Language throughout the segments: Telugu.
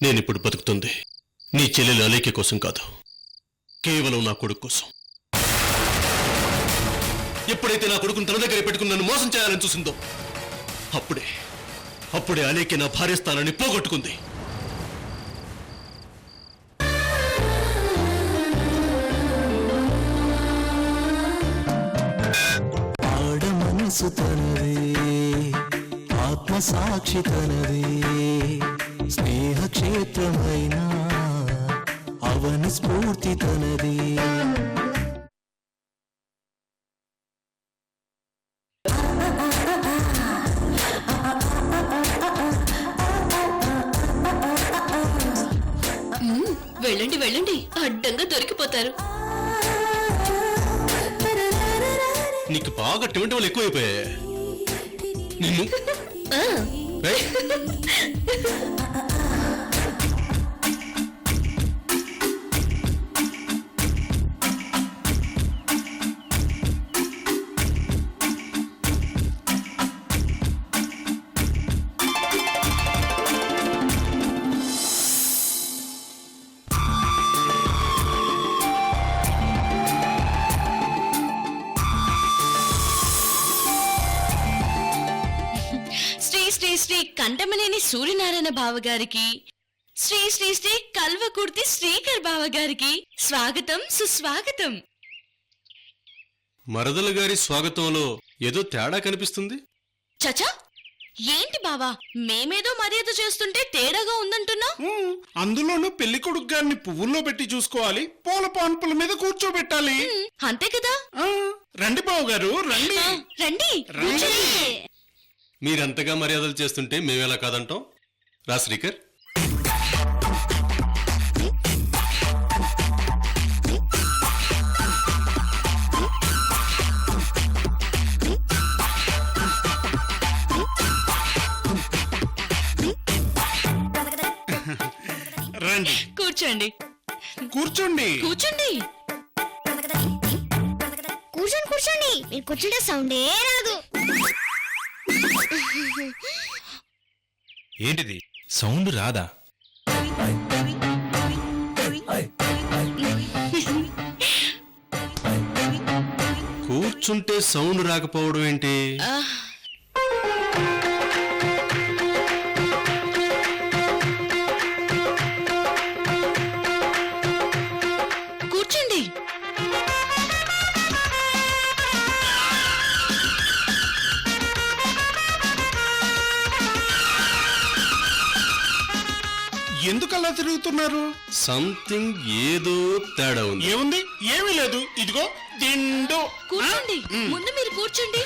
నేనిప్పుడు బతుకుతుంది నీ చెల్లెలు అలేఖ్య కోసం కాదు, కేవలం నా కొడుకు కోసం. ఎప్పుడైతే నా కొడుకుని తన దగ్గర పెట్టుకుని నన్ను మోసం చేయాలని చూసిందో అప్పుడే అలేఖ్య నా భార్య స్థానాన్ని పోగొట్టుకుంది. మనసు తనదే, ఆత్మసాక్షి తనదే, స్నేహ క్షేత్రమైన అవని స్ఫూర్తి తనదే. వెళ్ళండి వెళ్ళండి, అడ్డంగా దొరికిపోతారు. నీకు బాగా టెంటోలు ఎక్కువైపోయాయి. నిన్ను శ్రీ కంటమనేని సూర్యనారాయణ బావగారికి, శ్రీ శ్రీ శ్రీ కల్వకుర్తి శ్రీకర్ బావగారికి స్వాగతం సుస్వాగతం. మరదల గారి స్వాగతంలో ఏదో తేడా కనిపిస్తుంది. చచా, ఏంటి బావా, మేమేదో మర్యాద చేస్తుంటే తేడాగా ఉందంటున్నా? అందులోనూ పెళ్లి కొడుకు గారిని పువ్వుల్లో పెట్టి చూసుకోవాలి, పూల పాన్పుల మీద కూర్చోబెట్టాలి. అంతే కదా. రండి బావు గారు, రండి రండి. మీరంతగా మర్యాదలు చేస్తుంటే మేమెలా కాదంటాం? రా శ్రీకర్. రండి, కూర్చోండి కూర్చోండి కూర్చోండి కూర్చోండి కూర్చోండి. మీరు కూర్చుంటే సౌండే రాదు. ఏంటిది సౌండ్ రాదా? కూర్చుంటే సౌండ్ రాకపోవడం ఏంటి? కూర్చోండి. ఎందుకలా తిరుగుతున్నారు? సంథింగ్ ఏదో తేడా ఉంది. ఏముంది? ఏమీ లేదు. ఇదిగో దిండు. కూర్చోండి, ముందు మీరు కూర్చోండి.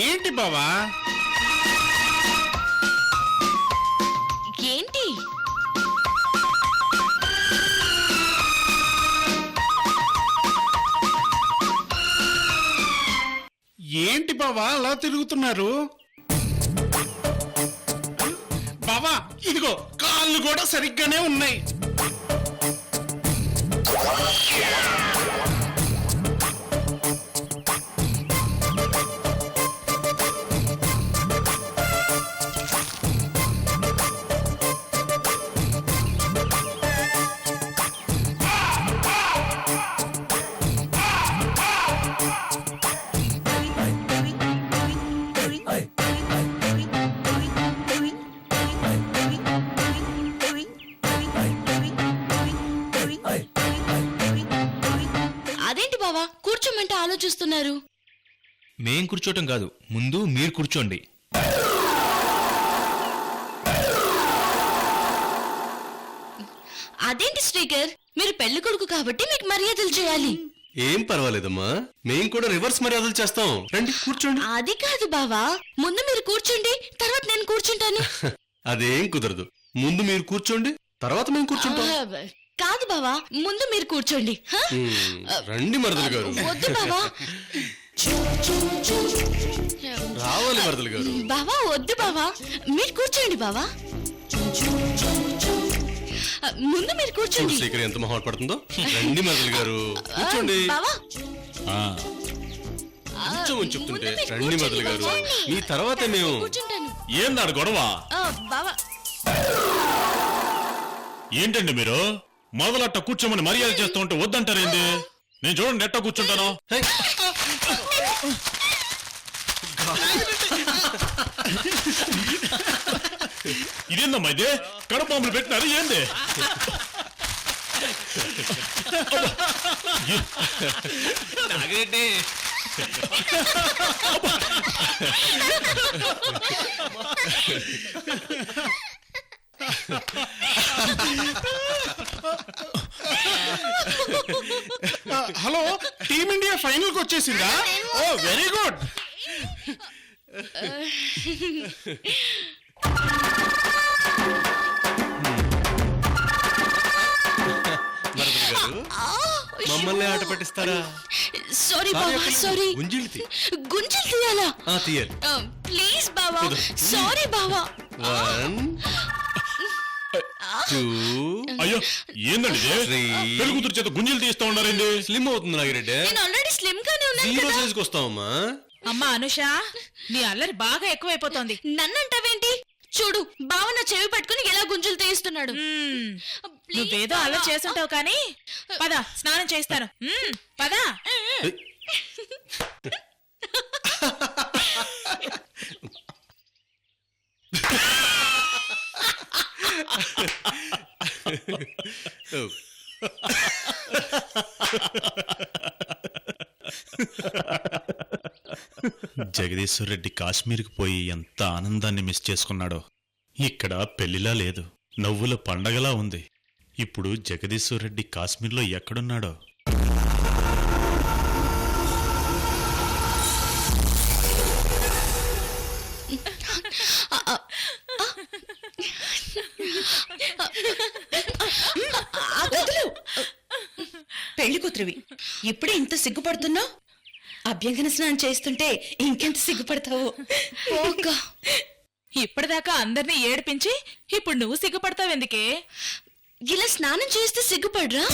ఏంటి బావా? ఏంటి? ఏంటి బావా అలా తిరుగుతున్నారు? బావా ఇదిగో కాళ్ళు కూడా సరిగ్గానే ఉన్నాయి. అదేంటి బావా, కూర్చోమంటే ఆలోచిస్తున్నారు? మేం కూర్చోటం కాదు, ముందు మీరు కూర్చోండి. అదేంటి శ్రీకర్, మీరు పెళ్లి కొడుకు కాబట్టి మీకు మర్యాదలు చేయాలి. ఏం పర్వాలేదమ్మా, మేం కూడా రివర్స్ మర్యాదలు చేస్తాం. రండి కూర్చోండి. అది కాదు బావా, ముందు మీరు కూర్చోండి, తర్వాత నేను కూర్చుంటాను. అదేం కుదరదు. ముందు మీరు కూర్చోండి, తర్వాత మేము కూర్చుంటాం. కాదు బావా, ముందు మీరు కూర్చోండి. రండి మరదలు గారు. వద్దు బావా. రావాలి మరదలు గారు. బావా వద్దు బావా, మీరు కూర్చోండి బావా. ముందు మీరు కూర్చోండి. శ్రీకర్ ఎంత మొహమాట పడుతుందో. రండి మరదలు గారు, కూర్చోండి. బావా కూర్చోమని చెప్తుంటే రండి మరదలు గారు, మీ తర్వాతే మేము. కూర్చుంటాను. ఏందాడు గొడవ? బావా ఏంటండి మీరు మొదలట్ట కూర్చోమని మర్యాద చేస్తూ ఉంటే వద్దంటారేంది? నేను చూడండి ఎట్టా కూర్చుంటాను. ఇదేందమ్మా ఇది? కడపాములు పెట్టినారు ఏంది? నాగరెడ్డి హలో, టీమిండియా ఫైనల్ కి వచ్చేసిందా? ఓ వెరీ గుడ్. మమ్మల్ని ఆట పట్టిస్తారా? సారీ బావా, సారీ. గుంజిలు గుంజలు తీయాలా? తీయాలి. ప్లీజ్ బావా, సారీ బావా. 1 2 అయ్యో ఏందండి ఇది? పెళ్లి కూతురు చేత గుంజలు తీస్తా ఉన్నారండి. స్లిమ్ అవుతుంది నాగిరెడ్డి. నేను ఆల్రెడీ స్లిమ్ గానే ఉన్నాను జీరో కదా. సైజ్కి వస్తావమ్మా. అమ్మా అనుష, నీ అల్లరి బాగా ఎక్కువైపోతోంది. నన్నంటావేంటి? చూడు బావ నా చెవి పట్టుకుని ఎలా గుంజలు తీస్తున్నాడు. నువ్వేదో అల్లరి చేసుంటావు కానీ పద, స్నానం చేస్తాను. పద. జగదీశ్వర్ రెడ్డి కాశ్మీర్కి పోయి ఎంత ఆనందాన్ని మిస్ చేసుకున్నాడో. ఇక్కడ పెళ్లిలా లేదు, నవ్వుల పండగలా ఉంది. ఇప్పుడు జగదీశ్వర్ రెడ్డి కాశ్మీర్లో ఎక్కడున్నాడో. పెళ్లి కూతురివి ఇప్పుడే ఇంత సిగ్గుపడుతున్నావు? అభ్యంగన స్నానం చేస్తుంటే ఇంకెంత సిగ్గుపడతావు? ఇప్పటిదాకా అందరినీ ఏడిపించి ఇప్పుడు నువ్వు సిగ్గుపడతావెందుకే? ఇలా స్నానం చేస్తే సిగ్గుపడరా?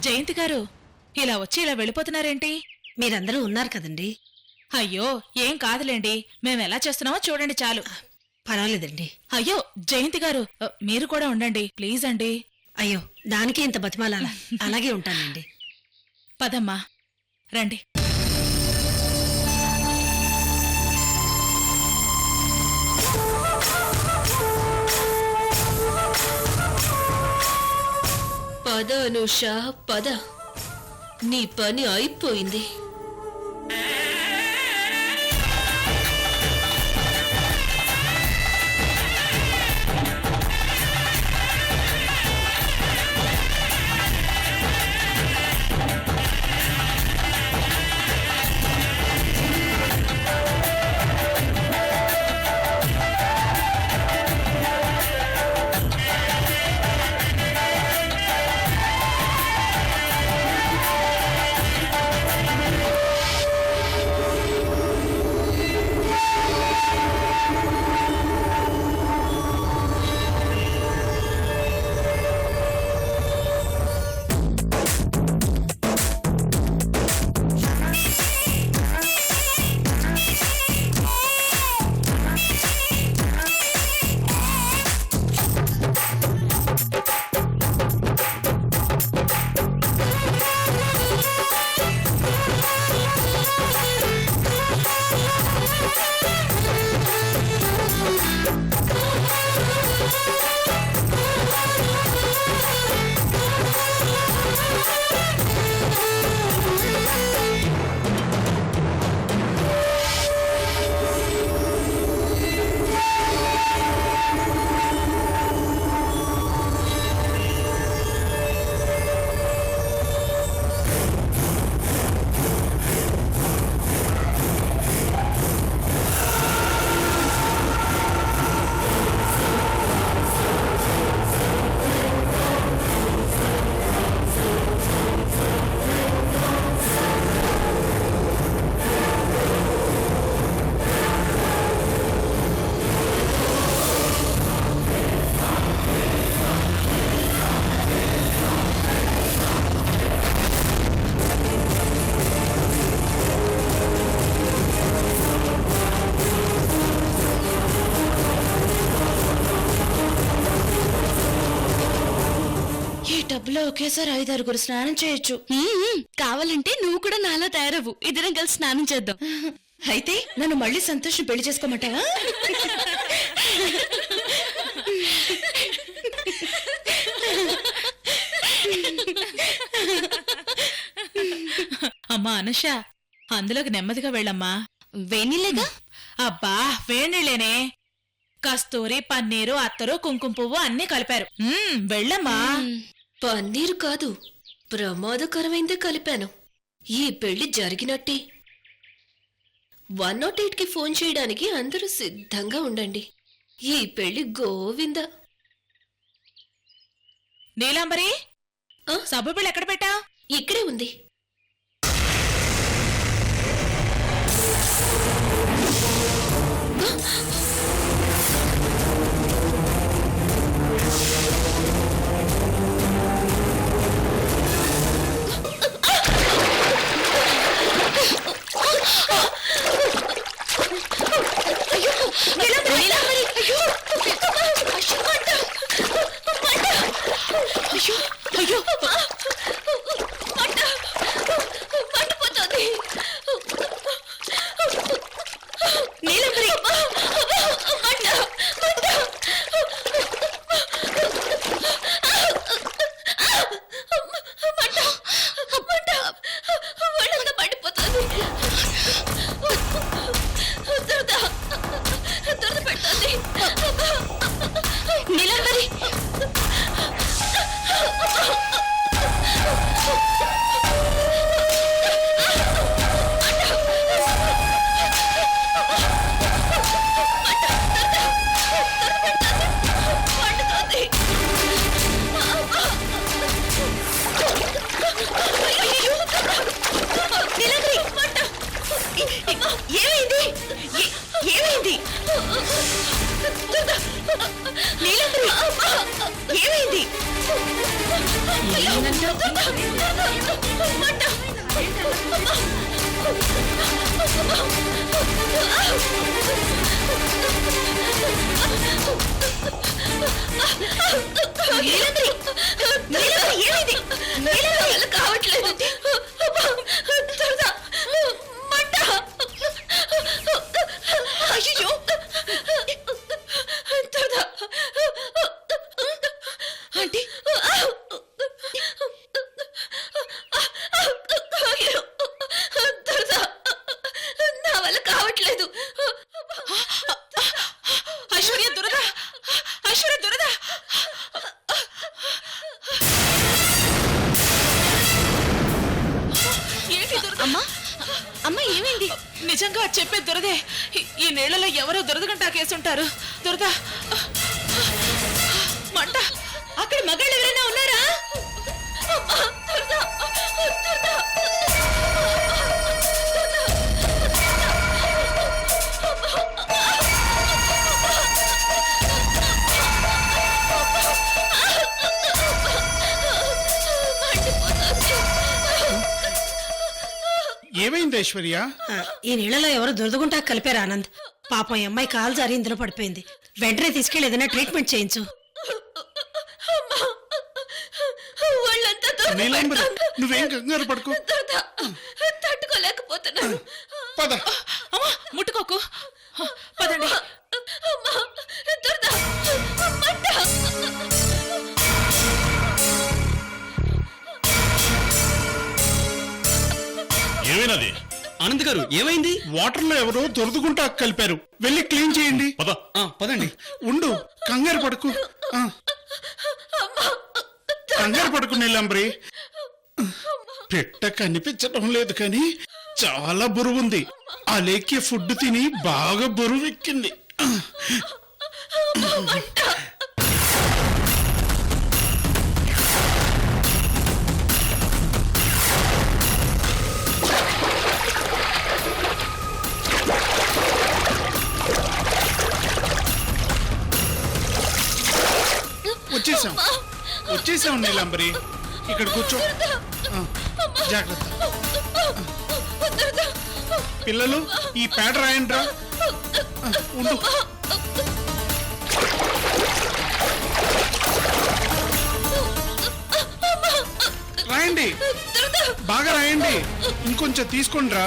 జయంతి గారు, ఇలా వచ్చి ఇలా వెళ్ళిపోతున్నారేంటి? మీరందరూ ఉన్నారు కదండి. అయ్యో ఏం కాదులేండి, మేమెలా చేస్తున్నామో చూడండి చాలు. పర్వాలేదండి. అయ్యో జయంతి గారు, మీరు కూడా ఉండండి ప్లీజ్ అండి. అయ్యో దానికే ఇంత బతిమాలాలా? అలాగే ఉంటానండి. పదమ్మా రండి. పద అనుష పద, నీ పని అయిపోయింది. టబ్లో ఒకేసారి 5-6 స్నానం చేయొచ్చు. కావాలంటే నువ్వు కూడా నాలా తయారవు, ఇద్దరం కలిసి స్నానం చేద్దాం. అయితే నన్ను మళ్ళీ సంతోషం పెళ్లి చేసుకోమంటావా? అమ్మా అనుష, అందులోకి నెమ్మదిగా వెళ్ళమ్మా. వేణిలేగా. అబ్బా వేణిళ్ళేనే. కస్తూరి, పన్నీరు, అత్తరు, కుంకుమ పువ్వు అన్నీ కలిపారు. వెళ్ళమ్మా. పన్నీరు కాదు, ప్రమాదకరమైందే కలిపాను. ఈ పెళ్లి జరిగినట్టే. 108కి ఫోన్ చేయడానికి అందరూ సిద్ధంగా ఉండండి. ఈ పెళ్లి గోవింద. నీలాంబరి, ఆ? సబ్బు బిళ్ళ ఎక్కడ పెట్టా? ఇక్కడే ఉంది. కావట్లేదు. అయ్యో, ఆంటీ, నా వల్ల కావట్లేదు. ఐశ్వర్య దురద, ఐశ్వర్య దురద. ఏంటి దురద? అమ్మా, అమ్మా ఏమైంది? నిజంగా చెప్పే దురదే. ఈ నీళ్లలో ఎవరో దురదగంటాకేసుంటారు. దురద, మంట. అక్కడ మగాళ్ళు ఎవరైనా ఉన్నారా? ఏమైంది ఐశ్వర్య? ఈ నీళ్ళలో ఎవరో దురదగుంటా కలిపారు ఆనంద్. పాపం ఈ అమ్మాయి కాలు జారి ఇందులో పడిపోయింది. వెంటనే తీసుకెళ్లి ఏదైనా ట్రీట్మెంట్ చేయించు. నీలాంబరి, నువ్వేం కంగారు పడుకో. తట్టుకోలేకపోతున్నాను. పద. అమ్మా ముట్టుకోకు. పదండి. ఏమైనది? ఆనంద్ గారు ఏమైంది? వాటర్ లో ఎవరో దొరదగుంటా కలిపారు. వెళ్ళి క్లీన్ చేయండి. పద. పదండి. ఉండు, కంగారు పడుకు. కంగారు పడుకు నీలాంబరి. పెట్ట కనిపించడం లేదు కానీ చాలా బరువుంది. ఆ లేకే ఫుడ్ తిని బాగా బరువు ఎక్కింది. వచ్చేసాం నీలాంబరి. ఇక్కడ కూర్చో. జాగ్రత్త. పిల్లలు, ఈ ప్యాడ్ రాయండి రా. ఉండు. ఇంకొంచెం తీసుకోండిరా.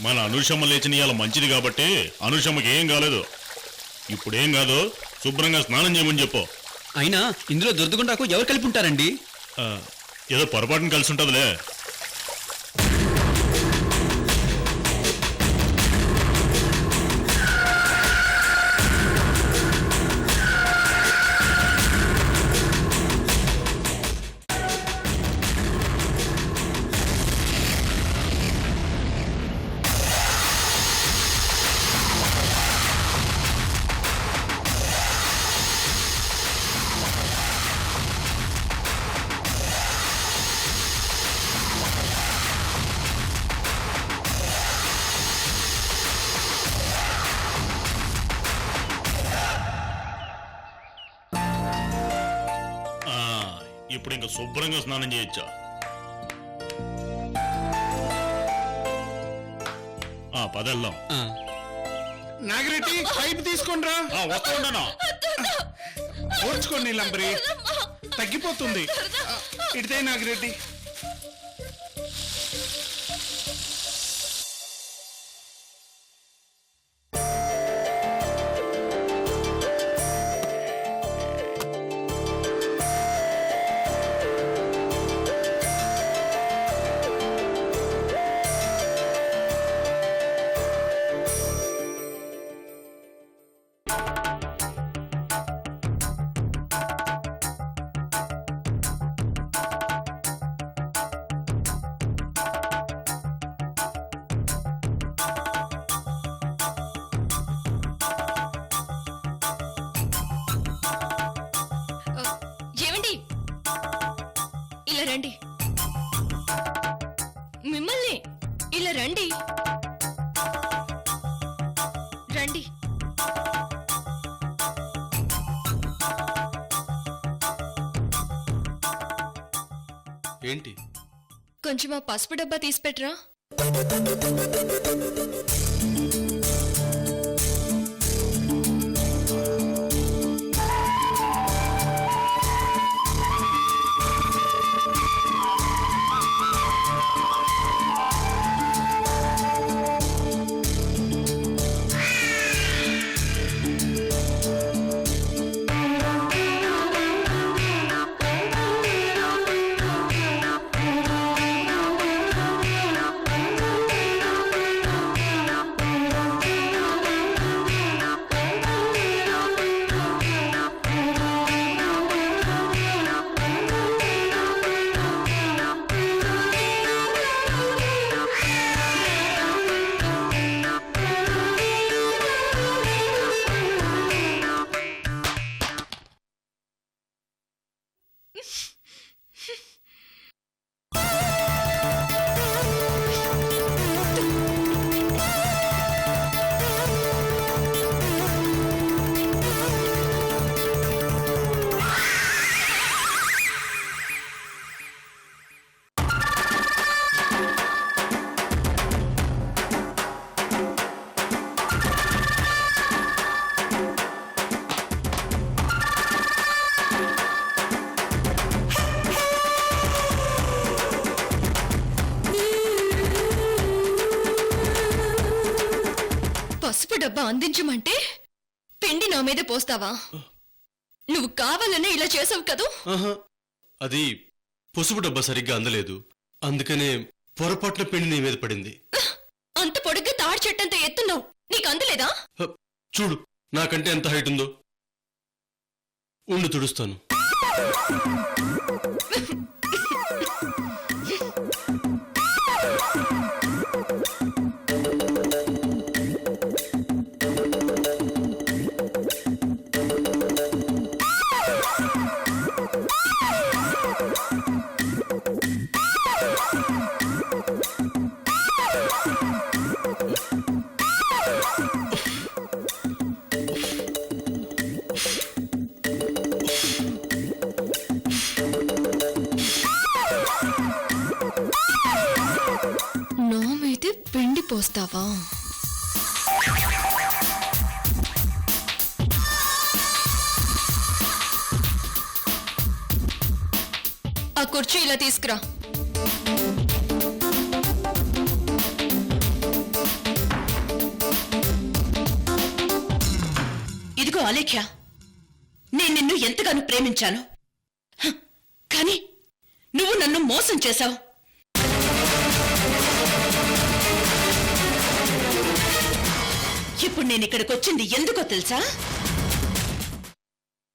మన అనుషమ్మ లేచిన ఇవాళ మంచిది కాబట్టి అనుషమ్మకి ఏం కాలేదు. ఇప్పుడేం కాదు, శుభ్రంగా స్నానం చేయమని చెప్పు. అయినా ఇందులో దొరదగుండాకు ఎవరు కలిపి ఉంటారండి? ఆ, ఏదో పొరపాటున కలిసి ఉంటుందిలే. ఇప్పుడు ఇంకా శుభ్రంగా స్నానం చేయొచ్చా? పదెళ్దాం. నాగిరెడ్డి పైపు తీసుకోండిరా. వస్తా ఉండనా? ఓర్చుకోండి నీలంబరి, తగ్గిపోతుంది. ఇడితే నాగిరెడ్డి. ఏమండి, ఇలా రండి. మిమ్మల్ని ఇలా రండి. రండి. ఏంటి? కొంచెం ఆ పసుపు డబ్బా తీసిపెట్టరా. పసుపు డబ్బా అందించమంటే పిండి నా మీద పోస్తావా? నువ్వు కావాలనే ఇలా చేసావు కదూ. అది పసుపు డబ్బా సరిగ్గా అందలేదు, అందుకనే పొరపాట్ల పిండి నీ మీద పడింది. అంత పొడుగ్గా తాడి చెట్టంత ఎత్తున్నావు, నీకు అందలేదా? చూడు నాకంటే ఎంత హైట్ ఉందో. ఉండు తుడుస్తాను. చెప్తావా? ఆ కుర్చీ ఇలా తీసుకురా. ఇదిగో అలేఖ్య, నేను నిన్ను ఎంతగానో ప్రేమించాను. కానీ నువ్వు నన్ను మోసం చేశావు. ఇప్పుడు నేను ఇక్కడికి వచ్చింది ఎందుకో తెలుసా?